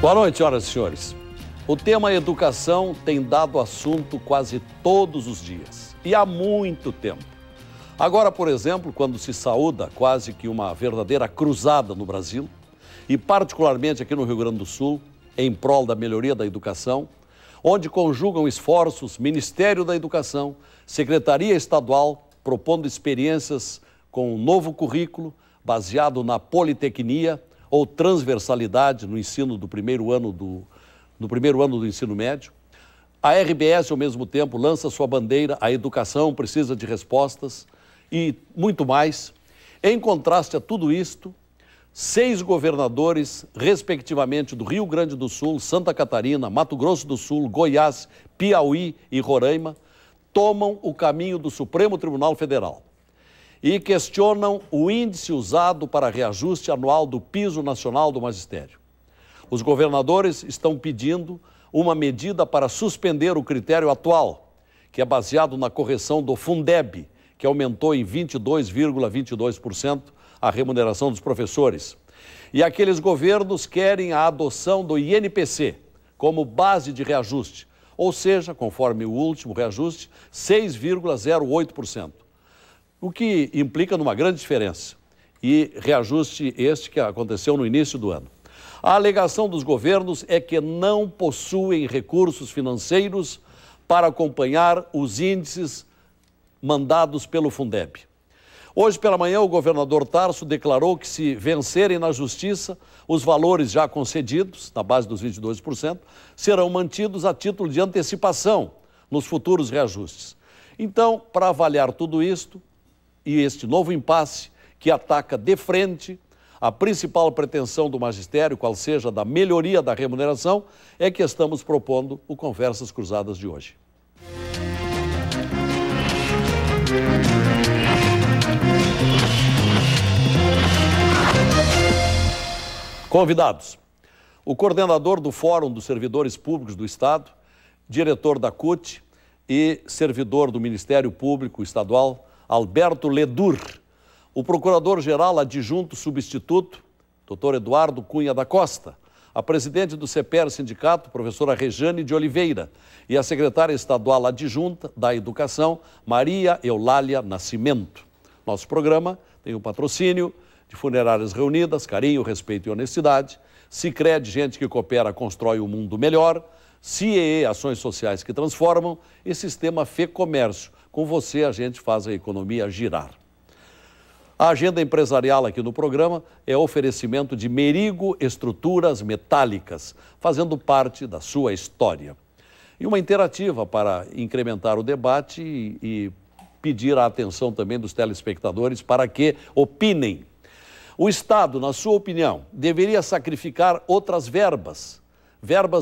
Boa noite, senhoras e senhores. O tema educação tem dado assunto quase todos os dias e há muito tempo. Agora, por exemplo, quando se saúda quase que uma verdadeira cruzada no Brasil e particularmente aqui no Rio Grande do Sul, em prol da melhoria da educação, onde conjugam esforços Ministério da Educação, Secretaria Estadual, propondo experiências com um novo currículo baseado na politecnia ou transversalidade no ensino do primeiro ano do ensino médio. A RBS, ao mesmo tempo, lança sua bandeira, a educação precisa de respostas e muito mais. Em contraste a tudo isto, 6 governadores, respectivamente, do Rio Grande do Sul, Santa Catarina, Mato Grosso do Sul, Goiás, Piauí e Roraima, tomam o caminho do Supremo Tribunal Federal e questionam o índice usado para reajuste anual do piso nacional do magistério. Os governadores estão pedindo uma medida para suspender o critério atual, que é baseado na correção do Fundeb, que aumentou em 22,22% a remuneração dos professores. E aqueles governos querem a adoção do INPC como base de reajuste, ou seja, conforme o último reajuste, 6,08%. O que implica numa grande diferença, e reajuste este que aconteceu no início do ano. A alegação dos governos é que não possuem recursos financeiros para acompanhar os índices mandados pelo Fundeb. Hoje pela manhã, o governador Tarso declarou que, se vencerem na justiça, os valores já concedidos, na base dos 22%, serão mantidos a título de antecipação nos futuros reajustes. Então, para avaliar tudo isto e este novo impasse que ataca de frente a principal pretensão do magistério, qual seja da melhoria da remuneração, é que estamos propondo o Conversas Cruzadas de hoje. Convidados: o coordenador do Fórum dos Servidores Públicos do Estado, diretor da CUT e servidor do Ministério Público Estadual, Alberto Ledur. O procurador-geral adjunto substituto, doutor Eduardo Cunha da Costa. A presidente do CEPER Sindicato, professora Rejane de Oliveira. E a secretária estadual adjunta da Educação, Maria Eulália Nascimento. Nosso programa tem o patrocínio de Funerárias Reunidas, carinho, respeito e honestidade. Sicredi, gente que coopera, constrói um mundo melhor. CIEE, ações sociais que transformam. E Sistema Fê Comércio. Com você a gente faz a economia girar. A agenda empresarial aqui no programa é oferecimento de Merigo Estruturas Metálicas, fazendo parte da sua história. E uma interativa para incrementar o debate e pedir a atenção também dos telespectadores para que opinem. O Estado, na sua opinião, deveria sacrificar outras verbas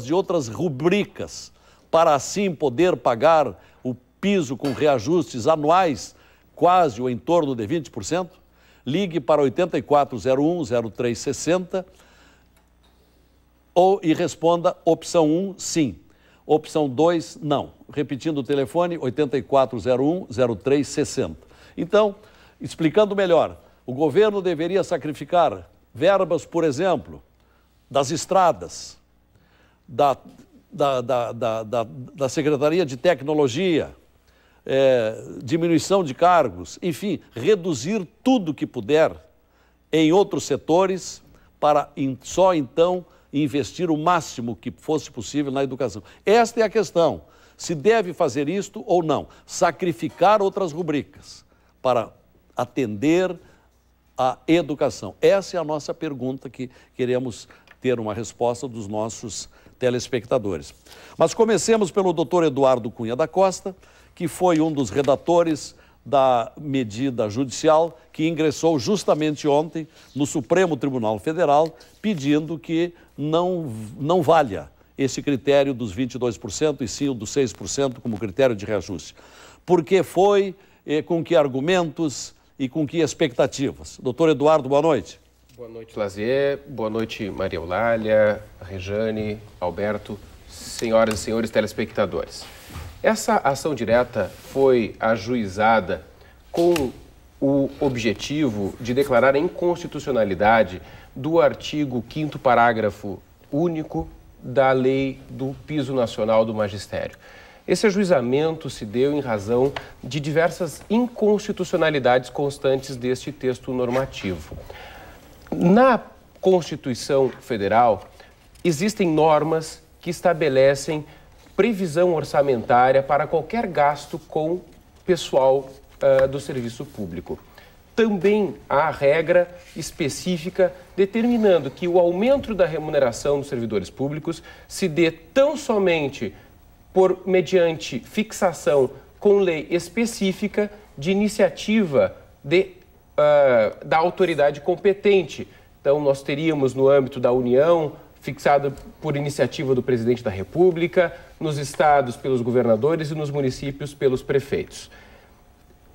de outras rubricas, para assim poder pagar o piso com reajustes anuais quase ou em torno de 20%? Ligue para 8401-0360 e responda opção 1, sim. Opção 2, não. Repetindo o telefone, 8401-0360. Então, explicando melhor, o governo deveria sacrificar verbas, por exemplo, das estradas, da Secretaria de Tecnologia, diminuição de cargos, enfim, reduzir tudo que puder em outros setores para só então investir o máximo que fosse possível na educação. Esta é a questão, se deve fazer isto ou não, sacrificar outras rubricas para atender a educação. Essa é a nossa pergunta que queremos ter uma resposta dos nossos telespectadores. Mas comecemos pelo doutor Eduardo Cunha da Costa, que foi um dos redatores da medida judicial que ingressou justamente ontem no Supremo Tribunal Federal, pedindo que não valha esse critério dos 22% e sim o dos 6% como critério de reajuste. Por que foi, com que argumentos e com que expectativas? Doutor Eduardo, boa noite. Boa noite, Lazier. Boa noite, Maria Eulália, Rejane, Alberto, senhoras e senhores telespectadores. Essa ação direta foi ajuizada com o objetivo de declarar a inconstitucionalidade do artigo 5º parágrafo único da lei do piso nacional do magistério. Esse ajuizamento se deu em razão de diversas inconstitucionalidades constantes deste texto normativo. Na Constituição Federal, existem normas que estabelecem previsão orçamentária para qualquer gasto com pessoal do serviço público. Também há regra específica determinando que o aumento da remuneração dos servidores públicos se dê tão somente mediante fixação com lei específica de iniciativa da autoridade competente. Então, nós teríamos no âmbito da União, fixado por iniciativa do presidente da República, nos estados pelos governadores e nos municípios pelos prefeitos.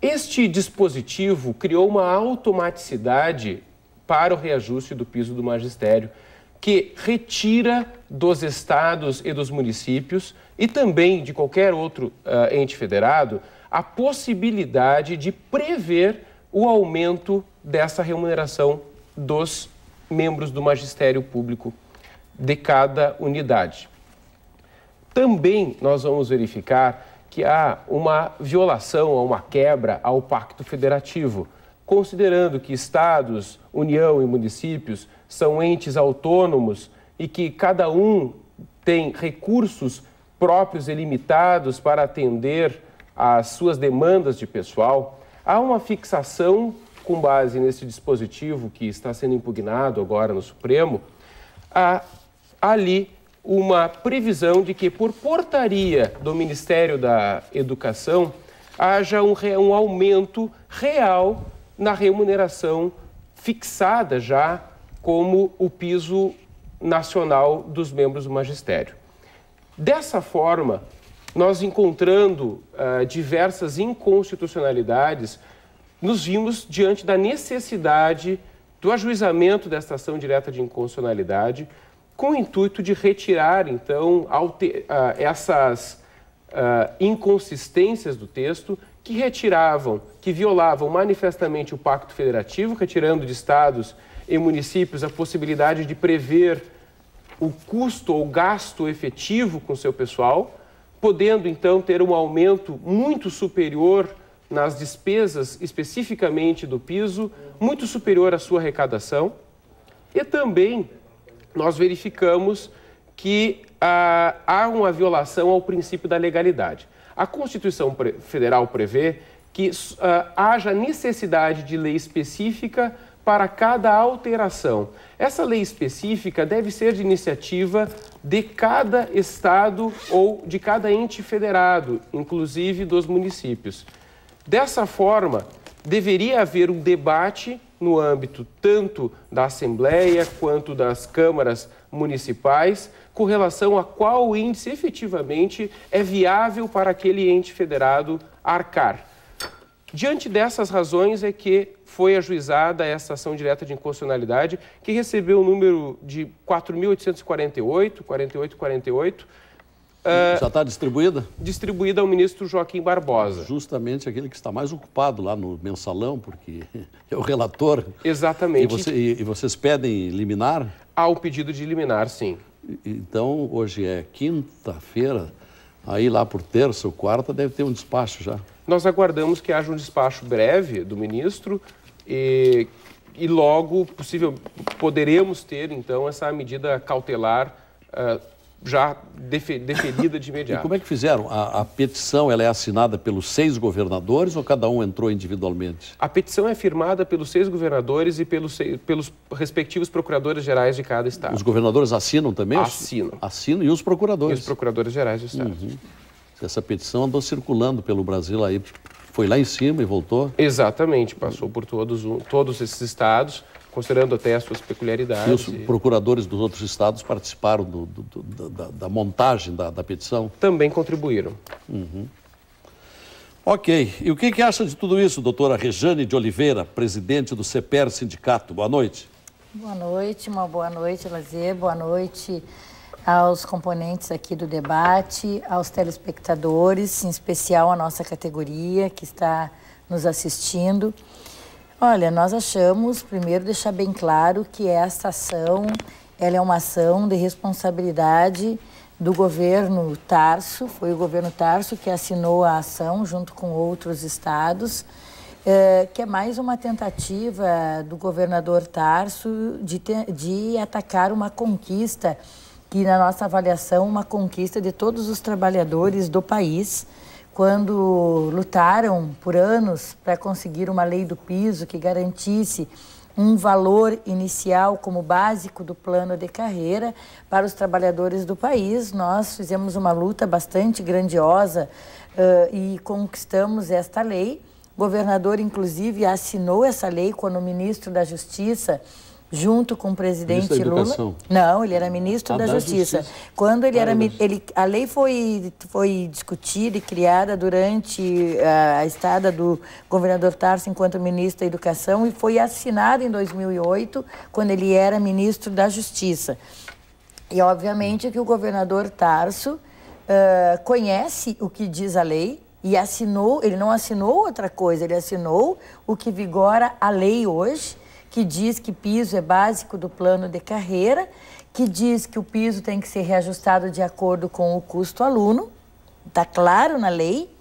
Este dispositivo criou uma automaticidade para o reajuste do piso do magistério, que retira dos estados e dos municípios e também de qualquer outro ente federado a possibilidade de prever o aumento dessa remuneração dos membros do magistério público de cada unidade. Também nós vamos verificar que há uma violação, uma quebra ao Pacto Federativo, considerando que estados, União e municípios são entes autônomos e que cada um tem recursos próprios e limitados para atender às suas demandas de pessoal. Há uma fixação com base nesse dispositivo que está sendo impugnado agora no Supremo, há ali uma previsão de que, por portaria do Ministério da Educação, haja um aumento real na remuneração fixada já como o piso nacional dos membros do magistério. Dessa forma, nós encontrando diversas inconstitucionalidades, nos vimos diante da necessidade do ajuizamento desta ação direta de inconstitucionalidade, com o intuito de retirar, então, essas inconsistências do texto que violavam manifestamente o Pacto Federativo, retirando de estados e municípios a possibilidade de prever o custo ou gasto efetivo com seu pessoal, podendo, então, ter um aumento muito superior nas despesas, especificamente do piso, muito superior à sua arrecadação. E também nós verificamos que há uma violação ao princípio da legalidade. A Constituição Federal prevê que haja necessidade de lei específica para cada alteração. Essa lei específica deve ser de iniciativa de cada estado ou de cada ente federado, inclusive dos municípios. Dessa forma, deveria haver um debate no âmbito tanto da Assembleia quanto das câmaras municipais com relação a qual índice efetivamente é viável para aquele ente federado arcar. Diante dessas razões é que foi ajuizada essa ação direta de inconstitucionalidade, que recebeu o número de 4.848. Já está distribuída? Distribuída ao ministro Joaquim Barbosa. Justamente aquele que está mais ocupado lá no mensalão, porque é o relator. Exatamente. E vocês pedem liminar? Há um pedido de liminar, sim. Então, hoje é quinta-feira, aí lá por terça ou quarta deve ter um despacho já. Nós aguardamos que haja um despacho breve do ministro e logo poderemos ter, então, essa medida cautelar já deferida de imediato. E como é que fizeram? A petição ela é assinada pelos 6 governadores ou cada um entrou individualmente? A petição é firmada pelos 6 governadores e pelos respectivos procuradores gerais de cada estado. Os governadores assinam também? Assinam. Assinam e os procuradores? E os procuradores gerais do estado. Uhum. Essa petição andou circulando pelo Brasil aí, foi lá em cima e voltou? Exatamente, passou por todos esses estados, considerando até as suas peculiaridades. E os procuradores dos outros estados participaram da montagem da petição? Também contribuíram. Uhum. Ok. E o que acha de tudo isso, doutora Rejane de Oliveira, presidente do CEPER Sindicato? Boa noite. Boa noite, uma boa noite, Lazier. Boa noite aos componentes aqui do debate, aos telespectadores, em especial a nossa categoria que está nos assistindo. Olha, nós achamos, primeiro, deixar bem claro que esta ação ela é uma ação de responsabilidade do governo Tarso. Foi o governo Tarso que assinou a ação junto com outros estados, que é mais uma tentativa do governador Tarso de atacar uma conquista, que na nossa avaliação, uma conquista de todos os trabalhadores do país, quando lutaram por anos para conseguir uma lei do piso que garantisse um valor inicial como básico do plano de carreira para os trabalhadores do país. Nós fizemos uma luta bastante grandiosa e conquistamos esta lei. O governador, inclusive, assinou essa lei quando o ministro da Justiça, junto com o presidente Lula... Não, ele era ministro da Justiça. Quando ele era... a lei foi discutida e criada durante a estada do governador Tarso enquanto ministro da Educação e foi assinada em 2008, quando ele era ministro da Justiça. E, obviamente, que o governador Tarso conhece o que diz a lei e assinou, ele não assinou outra coisa, ele assinou o que vigora a lei hoje, que diz que piso é básico do plano de carreira, que diz que o piso tem que ser reajustado de acordo com o custo aluno, está claro na lei,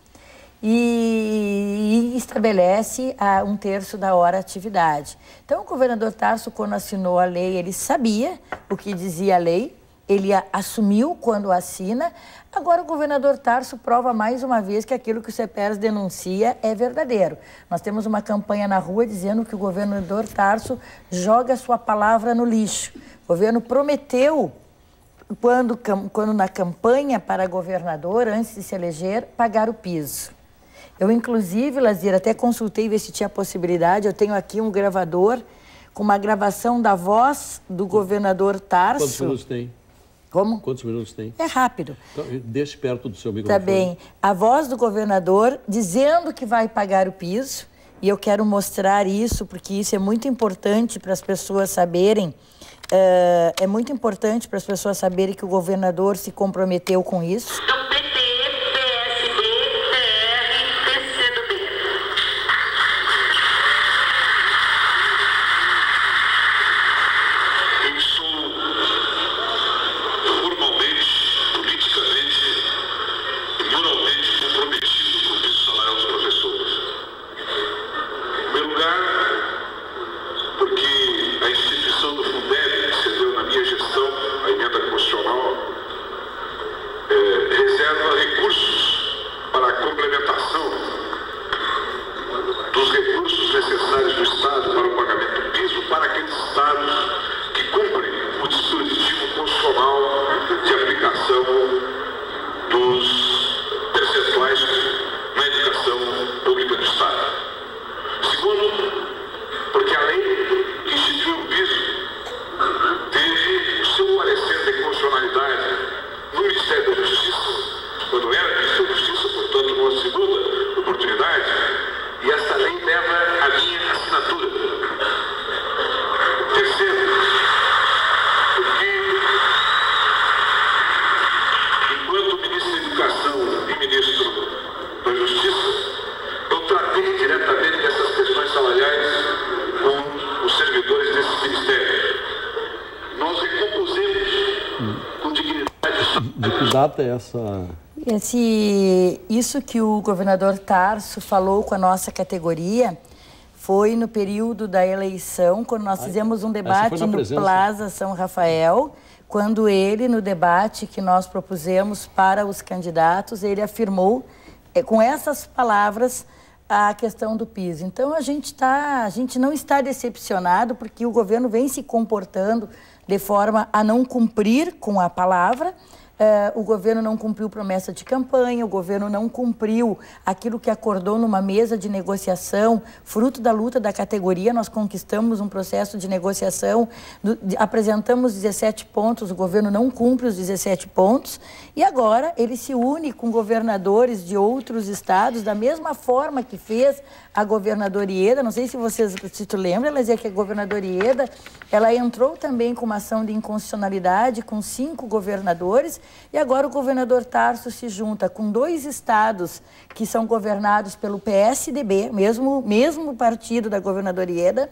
e estabelece 1/3 da hora atividade. Então, o governador Tarso, quando assinou a lei, ele sabia o que dizia a lei, ele assumiu quando assina. Agora o governador Tarso prova mais uma vez que aquilo que o CEPERS denuncia é verdadeiro. Nós temos uma campanha na rua dizendo que o governador Tarso joga sua palavra no lixo. O governo prometeu, quando na campanha para governador, antes de se eleger, pagar o piso. Eu, inclusive, Lazier, até consultei ver se tinha possibilidade. Eu tenho aqui um gravador com uma gravação da voz do governador Tarso. Quantos minutos tem? Como? Quantos minutos tem? É rápido. Então, deixe perto do seu microfone. Tá bem. A voz do governador dizendo que vai pagar o piso, e eu quero mostrar isso, porque isso é muito importante para as pessoas saberem, é muito importante para as pessoas saberem que o governador se comprometeu com isso. De que data é essa? Isso que o governador Tarso falou com a nossa categoria foi no período da eleição, quando nós fizemos um debate no Plaza São Rafael, quando ele, no debate que nós propusemos para os candidatos, ele afirmou, com essas palavras, a questão do piso. Então, a gente não está decepcionado, porque o governo vem se comportando de forma a não cumprir com a palavra. O governo não cumpriu promessa de campanha, o governo não cumpriu aquilo que acordou numa mesa de negociação, fruto da luta da categoria. Nós conquistamos um processo de negociação, apresentamos 17 pontos, o governo não cumpre os 17 pontos, e agora ele se une com governadores de outros estados, da mesma forma que fez a governadora Ieda. Não sei se tu lembra, ela dizia que a governadora Ieda, ela entrou também com uma ação de inconstitucionalidade com 5 governadores, e agora o governador Tarso se junta com 2 estados que são governados pelo PSDB, mesmo partido da governadora Ieda,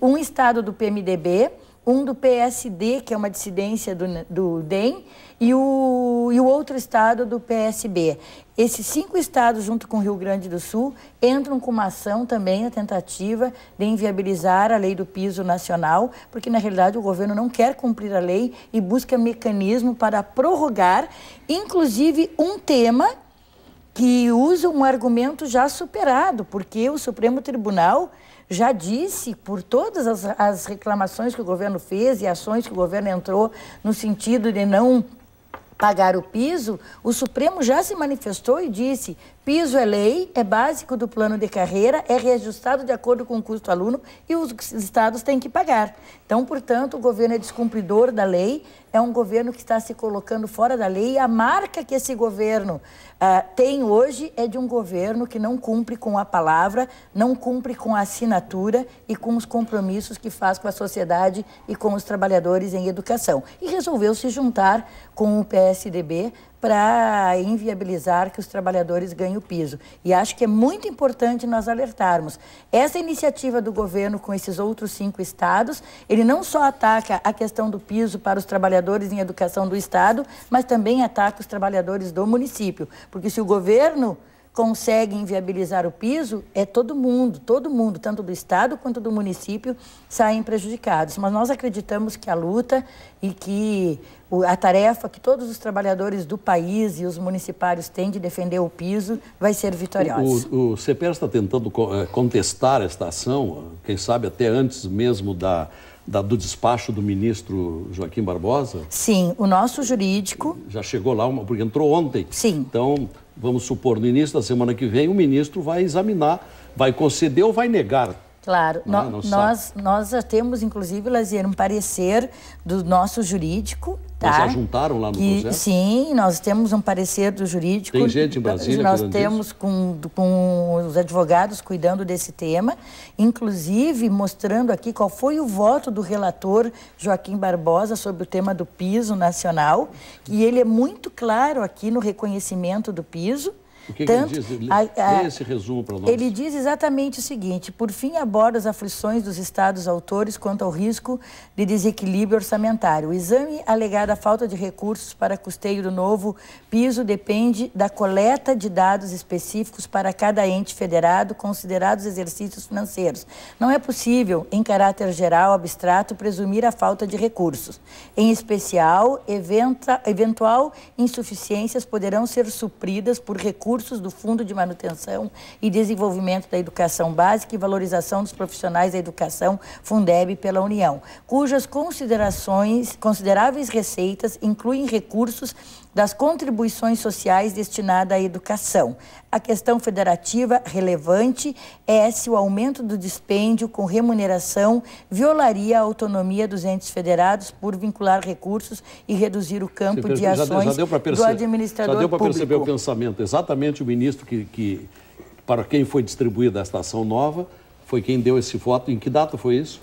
um estado do PMDB, um do PSD, que é uma dissidência do DEM, e o outro estado do PSB. Esses 5 estados, junto com o Rio Grande do Sul, entram com uma ação também, a tentativa de inviabilizar a lei do piso nacional, porque, na realidade, o governo não quer cumprir a lei e busca mecanismo para prorrogar, inclusive, um tema que usa um argumento já superado, porque o Supremo Tribunal já disse, por todas as reclamações que o governo fez e ações que o governo entrou no sentido de não pagar o piso, o Supremo já se manifestou e disse: piso é lei, é básico do plano de carreira, é reajustado de acordo com o custo aluno e os estados têm que pagar. Então, portanto, o governo é descumpridor da lei, é um governo que está se colocando fora da lei, e a marca que esse governo tem hoje é de um governo que não cumpre com a palavra, não cumpre com a assinatura e com os compromissos que faz com a sociedade e com os trabalhadores em educação. E resolveu se juntar com o PSDB para inviabilizar que os trabalhadores ganhem o piso. E acho que é muito importante nós alertarmos. Essa iniciativa do governo com esses outros 5 estados, ele não só ataca a questão do piso para os trabalhadores em educação do estado, mas também ataca os trabalhadores do município. Porque se o governo consegue inviabilizar o piso, todo mundo, tanto do estado quanto do município, saem prejudicados. Mas nós acreditamos que a luta e que a tarefa que todos os trabalhadores do país e os municipários têm de defender o piso vai ser vitoriosa. O CEPER está tentando contestar esta ação, quem sabe até antes mesmo do despacho do ministro Joaquim Barbosa? Sim, o nosso jurídico... Já chegou lá, porque entrou ontem. Sim. Então, vamos supor, no início da semana que vem, o ministro vai examinar, vai conceder ou vai negar. Claro, nós já temos, inclusive, Lazier, um parecer do nosso jurídico. Tá? Vocês já juntaram lá no processo? Sim, nós temos um parecer do jurídico. Tem gente em Brasília nós temos com os advogados cuidando desse tema, inclusive mostrando aqui qual foi o voto do relator Joaquim Barbosa sobre o tema do piso nacional, e ele é muito claro aqui no reconhecimento do piso. O que ele diz? Lê esse resumo para nós. Ele diz exatamente o seguinte: por fim, aborda as aflições dos estados autores quanto ao risco de desequilíbrio orçamentário. O exame alegado à falta de recursos para custeio do novo piso depende da coleta de dados específicos para cada ente federado, considerados exercícios financeiros. Não é possível, em caráter geral, abstrato, presumir a falta de recursos. Em especial, eventual insuficiências poderão ser supridas por recursos do Fundo de Manutenção e Desenvolvimento da Educação Básica e Valorização dos Profissionais da Educação, Fundeb, pela União, cujas consideráveis receitas incluem recursos das contribuições sociais destinadas à educação. A questão federativa relevante é se o aumento do dispêndio com remuneração violaria a autonomia dos entes federados por vincular recursos e reduzir o campo de ações do administrador público. Já deu para perceber o pensamento. Exatamente o ministro para quem foi distribuída esta ação nova, foi quem deu esse voto. Em que data foi isso?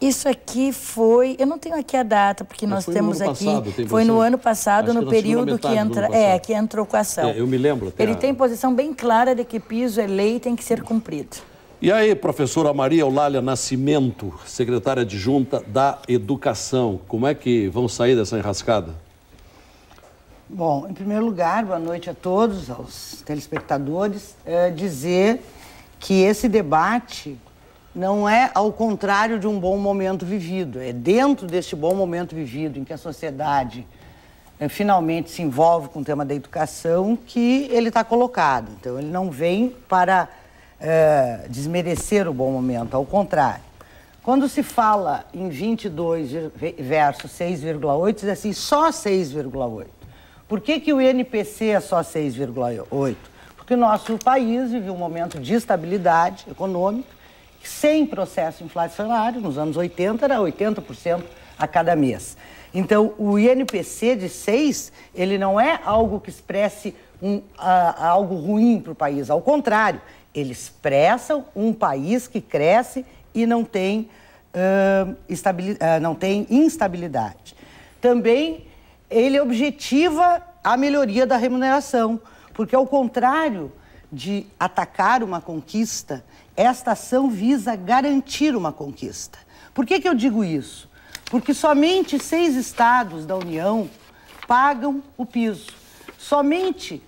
Isso aqui foi... Eu não tenho aqui a data, porque nós temos aqui... Foi no ano passado, no período que entrou com a ação. Eu me lembro. Ele tem posição bem clara de que piso é lei e tem que ser cumprido. E aí, professora Maria Eulália Nascimento, secretária adjunta da Educação, como é que vão sair dessa enrascada? Bom, em primeiro lugar, boa noite a todos, aos telespectadores, dizer que esse debate não é ao contrário de um bom momento vivido, é dentro deste bom momento vivido em que a sociedade finalmente se envolve com o tema da educação que ele está colocado. Então, ele não vem para desmerecer o bom momento, ao contrário. Quando se fala em 22 versus 6,8, diz assim, só 6,8. Por que o INPC é só 6,8? Porque o nosso país vive um momento de estabilidade econômica, sem processo inflacionário. Nos anos 80 era 80% a cada mês. Então, o INPC de 6, ele não é algo que expresse algo ruim para o país. Ao contrário, ele expressa um país que cresce e não tem instabilidade. Também, ele objetiva a melhoria da remuneração, porque ao contrário de atacar uma conquista, esta ação visa garantir uma conquista. Por que eu digo isso? porque somente 6 estados da União pagam o piso. Somente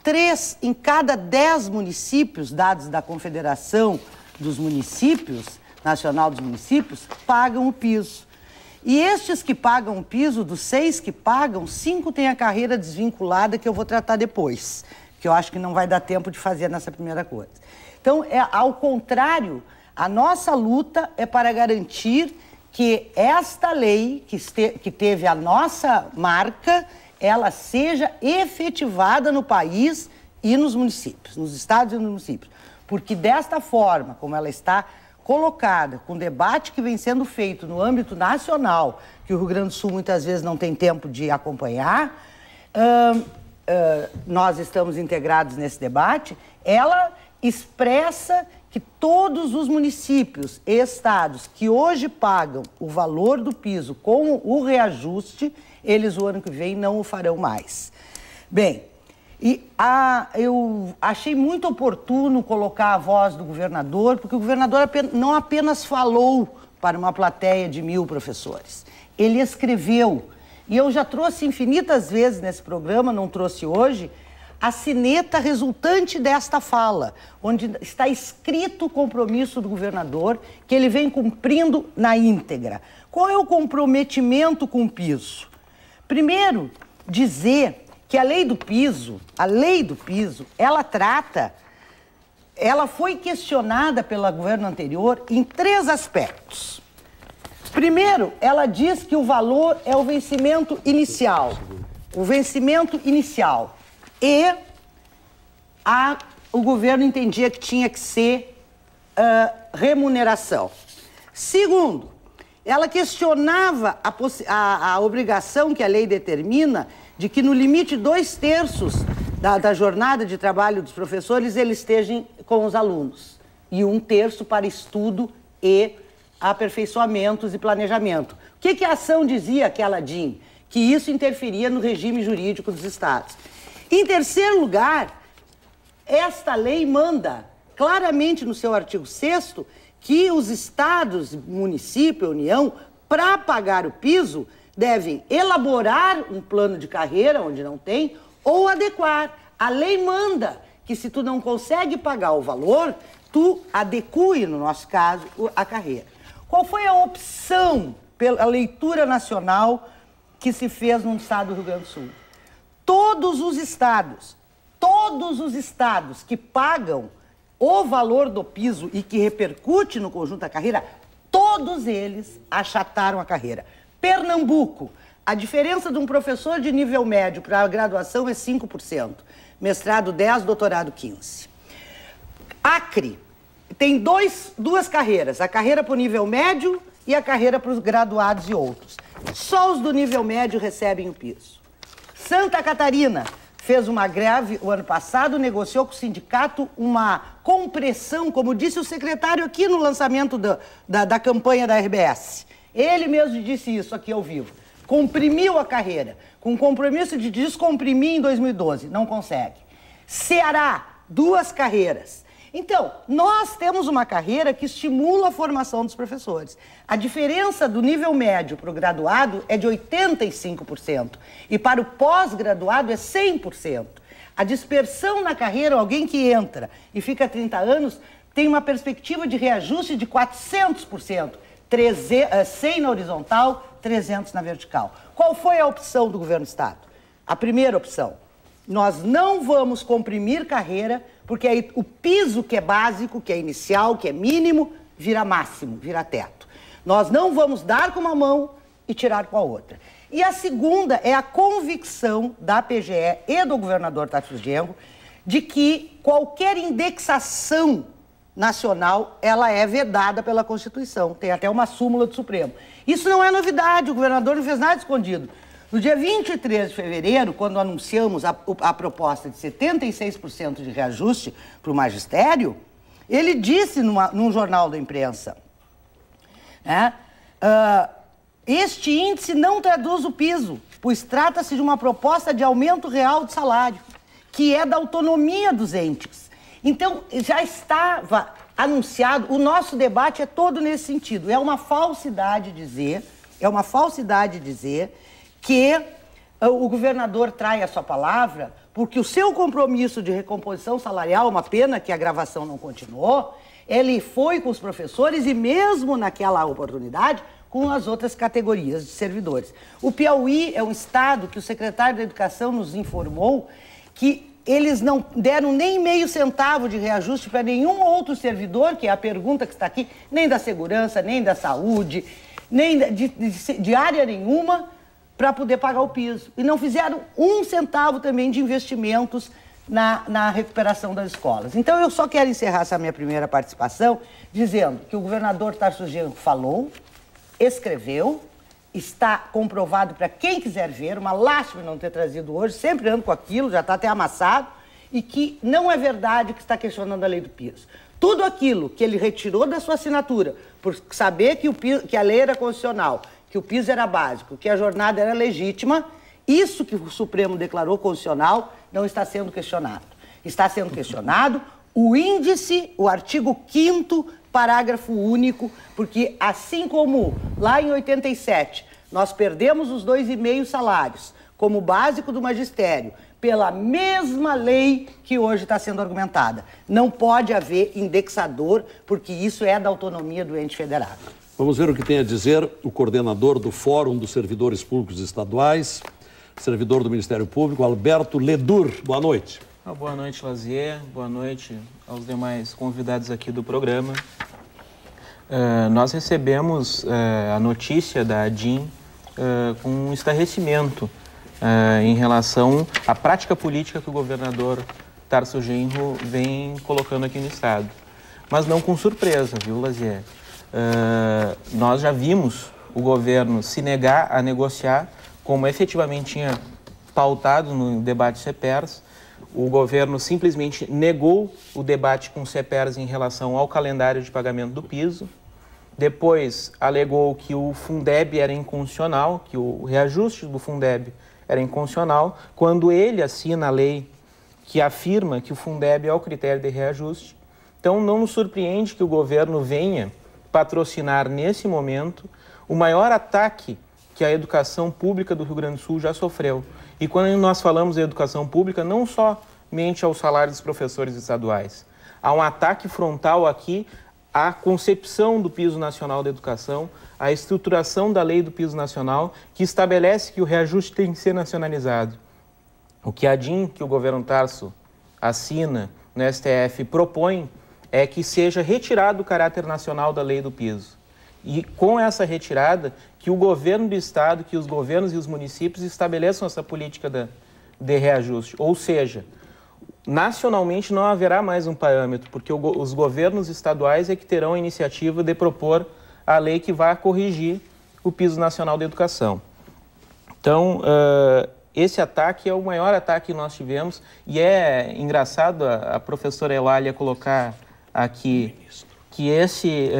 3 em cada 10 municípios, dados da Confederação dos Municípios, Nacional dos Municípios, pagam o piso. E estes que pagam o piso, dos 6 que pagam, 5 têm a carreira desvinculada, que eu vou tratar depois, que eu acho que não vai dar tempo de fazer nessa primeira coisa. Então, ao contrário, a nossa luta é para garantir que esta lei, que teve a nossa marca, ela seja efetivada no país e nos municípios, nos estados e nos municípios. Porque desta forma, como ela está colocada, com o debate que vem sendo feito no âmbito nacional, que o Rio Grande do Sul muitas vezes não tem tempo de acompanhar, nós estamos integrados nesse debate, ela expressa que todos os municípios e estados que hoje pagam o valor do piso com o reajuste, eles o ano que vem não o farão mais. Bem, eu achei muito oportuno colocar a voz do governador, porque o governador não apenas falou para uma plateia de 1000 professores, ele escreveu. E eu já trouxe infinitas vezes nesse programa, não trouxe hoje, a sineta resultante desta fala, onde está escrito o compromisso do governador, que ele vem cumprindo na íntegra. Qual é o comprometimento com o piso? Primeiro, dizer que a lei do piso, ela foi questionada pelo governo anterior em 3 aspectos. Primeiro, ela diz que o valor é o vencimento inicial. E o governo entendia que tinha que ser remuneração. Segundo, ela questionava a obrigação que a lei determina de que no limite 2/3 da jornada de trabalho dos professores eles estejam com os alunos e 1/3 para estudo e aperfeiçoamentos e planejamento. O que a ação dizia, aquela DIN? Que isso interferia no regime jurídico dos estados. Em terceiro lugar, esta lei manda claramente no seu artigo 6º que os estados, município, União, para pagar o piso, devem elaborar um plano de carreira, onde não tem, ou adequar. A lei manda que se tu não consegue pagar o valor, tu adeque, no nosso caso, a carreira. Qual foi a opção pela leitura nacional que se fez no estado do Rio Grande do Sul? Todos os estados que pagam o valor do piso e que repercute no conjunto da carreira, todos eles achataram a carreira. Pernambuco, a diferença de um professor de nível médio para a graduação é 5%, mestrado 10%, doutorado 15%. Acre tem duas carreiras, a carreira para o nível médio e a carreira para os graduados e outros. Só os do nível médio recebem o piso. Santa Catarina fez uma greve o ano passado, negociou com o sindicato uma compressão, como disse o secretário aqui no lançamento da campanha da RBS. Ele mesmo disse isso aqui ao vivo. Comprimiu a carreira, com compromisso de descomprimir em 2012. Não consegue. Ceará, 2 carreiras. Então, nós temos uma carreira que estimula a formação dos professores. A diferença do nível médio para o graduado é de 85%. E para o pós-graduado é 100%. A dispersão na carreira, alguém que entra e fica 30 anos, tem uma perspectiva de reajuste de 400%. 100 na horizontal, 300 na vertical. Qual foi a opção do governo do estado? A primeira opção, nós não vamos comprimir carreira, porque aí o piso que é básico, que é inicial, que é mínimo, vira máximo, vira teto. Nós não vamos dar com uma mão e tirar com a outra. E a segunda é a convicção da PGE e do governador Tarcísio Genro de que qualquer indexação nacional, ela é vedada pela Constituição. Tem até uma súmula do Supremo. Isso não é novidade, o governador não fez nada escondido. No dia 23 de fevereiro, quando anunciamos a proposta de 76% de reajuste para o magistério, ele disse num jornal da imprensa, este índice não traduz o piso, pois trata-se de uma proposta de aumento real de salário, que é da autonomia dos entes. Então, já estava anunciado, o nosso debate é todo nesse sentido. É uma falsidade dizer É uma falsidade dizer que o governador trai a sua palavra, porque o seu compromisso de recomposição salarial, uma pena que a gravação não continuou, ele foi com os professores e mesmo naquela oportunidade com as outras categorias de servidores. O Piauí é um estado que o secretário da Educação nos informou que eles não deram nem meio centavo de reajuste para nenhum outro servidor, que é a pergunta que está aqui, nem da segurança, nem da saúde, nem de área nenhuma, para poder pagar o piso. E não fizeram um centavo também de investimentos na recuperação das escolas. Então, eu só quero encerrar essa minha primeira participação dizendo que o governador Tarso Genro falou, escreveu, está comprovado para quem quiser ver, uma lástima não ter trazido hoje, sempre ando com aquilo, já está até amassado, e que não é verdade que está questionando a lei do piso. Tudo aquilo que ele retirou da sua assinatura, por saber que a lei era constitucional, que o piso era básico, que a jornada era legítima, isso que o Supremo declarou constitucional não está sendo questionado. Está sendo questionado o índice, o artigo 5º, parágrafo único, porque assim como lá em 87 nós perdemos os 2,5 salários como básico do magistério, pela mesma lei que hoje está sendo argumentada. Não pode haver indexador, porque isso é da autonomia do ente federado. Vamos ver o que tem a dizer o coordenador do Fórum dos Servidores Públicos Estaduais, servidor do Ministério Público, Alberto Ledur. Boa noite. Boa noite, Lazier. Boa noite aos demais convidados aqui do programa. Nós recebemos a notícia da ADIM com um estarrecimento em relação à prática política que o governador Tarso Genro vem colocando aqui no Estado. Mas não com surpresa, viu, Lazier? Nós já vimos o governo se negar a negociar, como efetivamente tinha pautado no debate CEPERS. O governo simplesmente negou o debate com o CEPERS em relação ao calendário de pagamento do piso. Depois alegou que o Fundeb era inconstitucional, que o reajuste do Fundeb era inconstitucional, quando ele assina a lei que afirma que o Fundeb é o critério de reajuste. Então não nos surpreende que o governo venha patrocinar nesse momento o maior ataque que a educação pública do Rio Grande do Sul já sofreu. E quando nós falamos de educação pública, não somente aos salários dos professores estaduais. Há um ataque frontal aqui à concepção do piso nacional da educação, à estruturação da lei do piso nacional, que estabelece que o reajuste tem que ser nacionalizado. O que a ADIM, que o governo Tarso assina no STF, propõe é que seja retirado o caráter nacional da lei do piso. E com essa retirada, que o governo do Estado, que os governos e os municípios estabeleçam essa política de reajuste. Ou seja, nacionalmente não haverá mais um parâmetro, porque os governos estaduais é que terão a iniciativa de propor a lei que vai corrigir o piso nacional da educação. Então, esse ataque é o maior ataque que nós tivemos, e é engraçado a professora Eulália colocar aqui que esse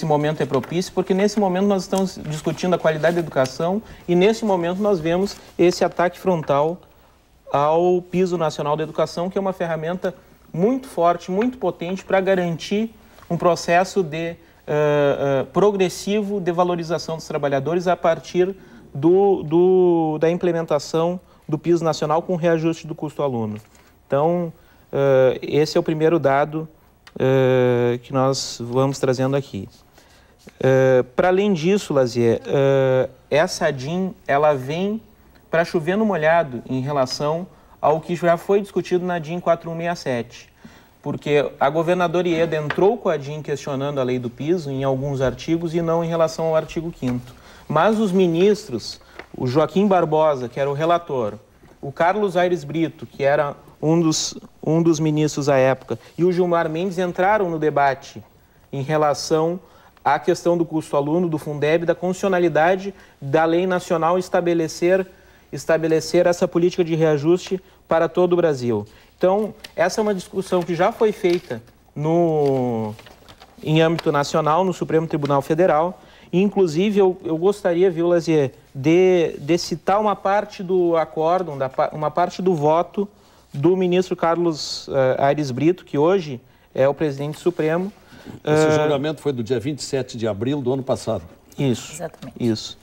momento é propício, porque nesse momento nós estamos discutindo a qualidade da educação e nesse momento nós vemos esse ataque frontal ao piso nacional da educação, que é uma ferramenta muito forte, muito potente para garantir um processo progressivo de valorização dos trabalhadores a partir da implementação do piso nacional com reajuste do custo aluno. Então, esse é o primeiro dado que nós vamos trazendo aqui. Para além disso, Lazier, essa ADIM, ela vem para chover no molhado em relação ao que já foi discutido na ADIM 4167, porque a governadora Ieda entrou com a ADIM questionando a lei do piso em alguns artigos e não em relação ao artigo 5º. Mas os ministros, o Joaquim Barbosa, que era o relator, o Carlos Aires Brito, que era um dos ministros à época, e o Gilmar Mendes entraram no debate em relação à questão do custo aluno, do Fundeb, da constitucionalidade da lei nacional estabelecer essa política de reajuste para todo o Brasil. Então, essa é uma discussão que já foi feita em âmbito nacional, no Supremo Tribunal Federal. E, inclusive, eu gostaria, viu, Lazier, de citar uma parte do acórdão, uma parte do voto do ministro Carlos Aires Brito, que hoje é o presidente supremo, Esse julgamento foi do dia 27 de abril do ano passado. Isso. Exatamente. Isso.